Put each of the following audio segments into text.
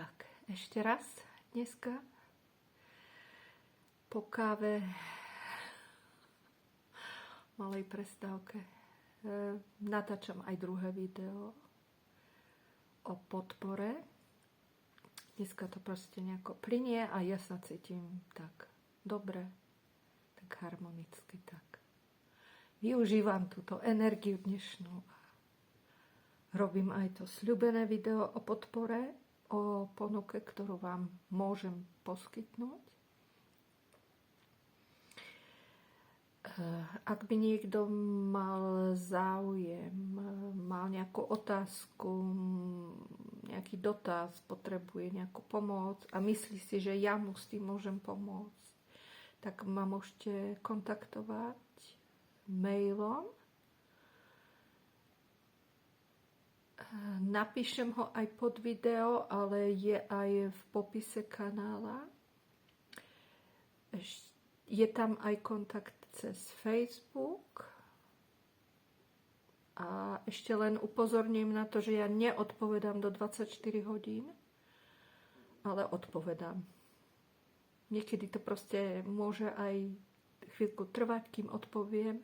Tak, ešte raz dneska po káve malej prestávke natáčam aj druhé video o podpore. Dneska to proste nejako plynie a ja sa cítim tak dobre, tak harmonicky, tak využívam túto energiu dnešnú a robím aj to sľubené video o podpore, o ponuke, ktorú vám môžem poskytnúť. Ak by niekto mal záujem, mal nejakú otázku, nejaký dotaz, potrebuje nejakú pomoc a myslí si, že ja mu s tým môžem pomôcť, tak ma môžete kontaktovať mailom. Napíšem ho aj pod video, ale je aj v popise kanála. Je tam aj kontakt cez Facebook. A ešte len upozorním na to, že ja neodpovedám do 24 hodín, ale odpovedám. Niekedy to proste môže aj chvíľku trvať, kým odpoviem,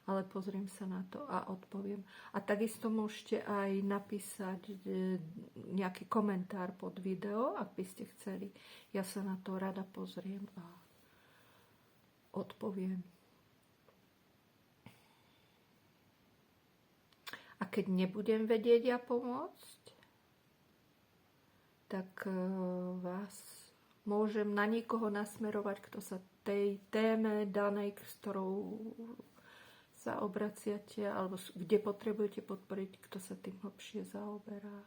ale pozriem sa na to a odpoviem. A takisto môžete aj napísať nejaký komentár pod video, ak by ste chceli. Ja sa na to rada pozriem a odpoviem. A keď nebudem vedieť ja pomôcť, tak vás môžem na niekoho nasmerovať, kto sa tej téme danej, s ktorou sa obraciate, alebo kde potrebujete podporiť, kto sa tým hlbšie zaoberá.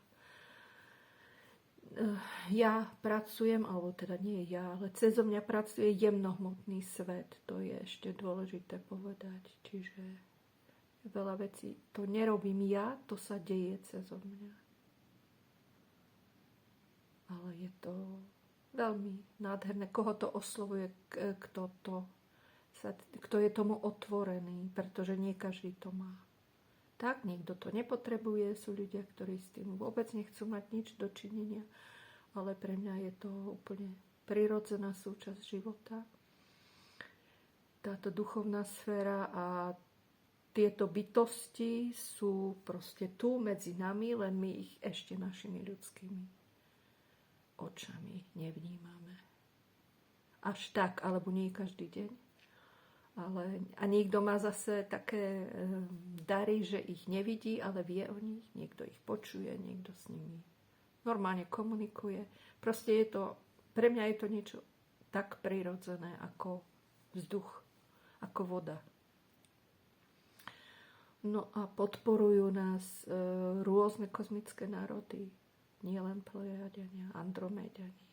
Ja pracujem, alebo teda nie ja, ale cezo mňa pracuje jemnohmotný svet. To je ešte dôležité povedať. Čiže veľa vecí to nerobím ja, to sa deje cezo mňa. Ale je to veľmi nádherné. Koho to oslovuje, kto je tomu otvorený, pretože nie každý to má. Tak, niekto to nepotrebuje, sú ľudia, ktorí s tým vôbec nechcú mať nič dočinenia, ale pre mňa je to úplne prirodzená súčasť života. Táto duchovná sféra a tieto bytosti sú proste tu medzi nami, len my ich ešte našimi ľudskými očami nevnímame. Až tak, alebo nie každý deň. A niekto má zase také dary, že ich nevidí, ale vie o nich. Niekto ich počuje, niekto s nimi normálne komunikuje. Proste je to, pre mňa je to niečo tak prirodzené ako vzduch, ako voda. No a podporujú nás rôzne kozmické národy, nielen Plejadiania, Androméďani,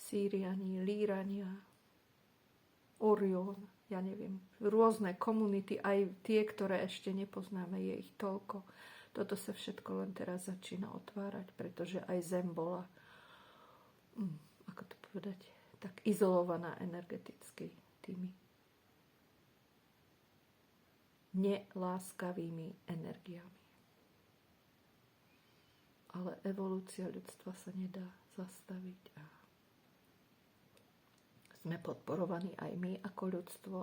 Sýriani, Lírania, Orion, ja neviem, rôzne komunity, aj tie, ktoré ešte nepoznáme, je ich toľko. Toto sa všetko len teraz začína otvárať, pretože aj Zem bola, ako to povedať, tak izolovaná energeticky tými neláskavými energiami. Ale evolúcia ľudstva sa nedá zastaviť a sme podporovaní aj my ako ľudstvo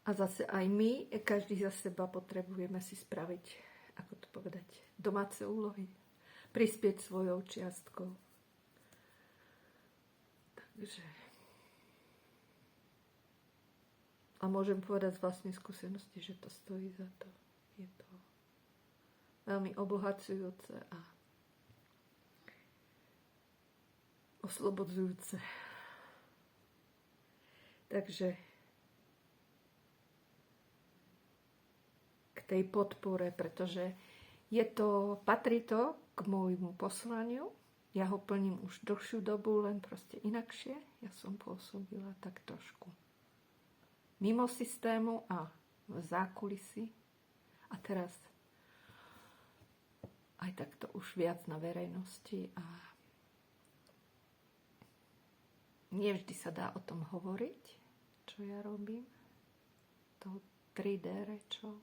a zase aj my, každý za seba potrebujeme si spraviť, ako to povedať, domáce úlohy, prispieť svojou čiastkou. Takže a môžem povedať z vlastnej skúsenosti, že to stojí za to. Je to veľmi obohacujúce a oslobodzujúce. Takže k tej podpore, pretože patrí to k môjmu poslaniu. Ja ho plním už dlhšiu dobu, len proste inakšie. Ja som pôsobila tak trošku mimo systému a v zákulisí. A teraz aj takto už viac na verejnosti a nevždy sa dá o tom hovoriť, čo ja robím. To 3D rečou.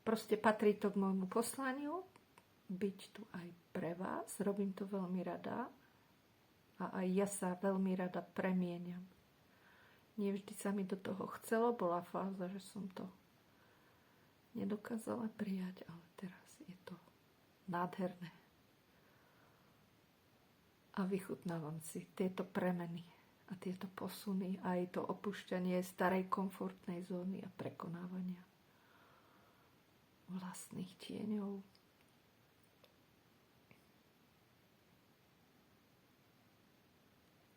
proste patrí to k môjmu poslaniu, byť tu aj pre vás. Robím to veľmi rada a aj ja sa veľmi rada premieňam. Nevždy sa mi do toho chcelo, bola fáza, že som to nedokázala prijať, ale teraz je to nádherné. A vychutnávam si tieto premeny a tieto posuny, aj to opúšťanie starej komfortnej zóny a prekonávania vlastných tieňov.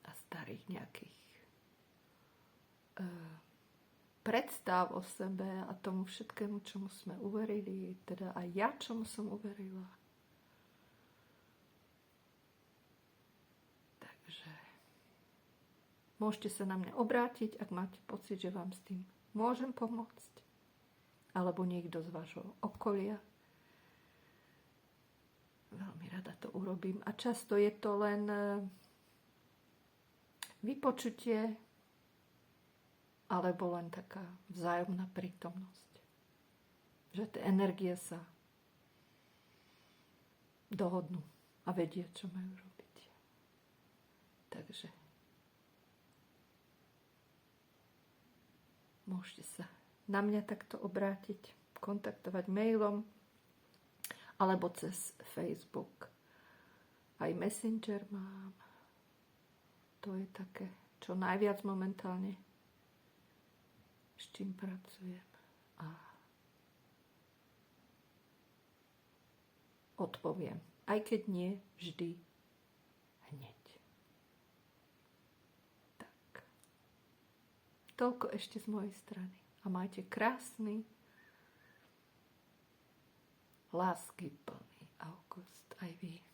A starých nejakých predstav o sebe a tomu všetkému, čomu sme uverili, teda aj ja, čomu som uverila. Takže môžete sa na mňa obrátiť, ak máte pocit, že vám s tým môžem pomôcť, alebo niekto z vášho okolia. Veľmi rada to urobím. A často je to len vypočutie alebo len taká vzájomná prítomnosť. Že tie energie sa dohodnú a vedia, čo majú robiť. Takže môžete sa na mňa takto obrátiť, kontaktovať mailom alebo cez Facebook. Aj Messenger mám. To je také, čo najviac momentálne s čím pracujem a odpoviem. Aj keď nie vždy hneď. Tak. Toľko ešte z mojej strany. A majte krásny, láskyplný august aj vy.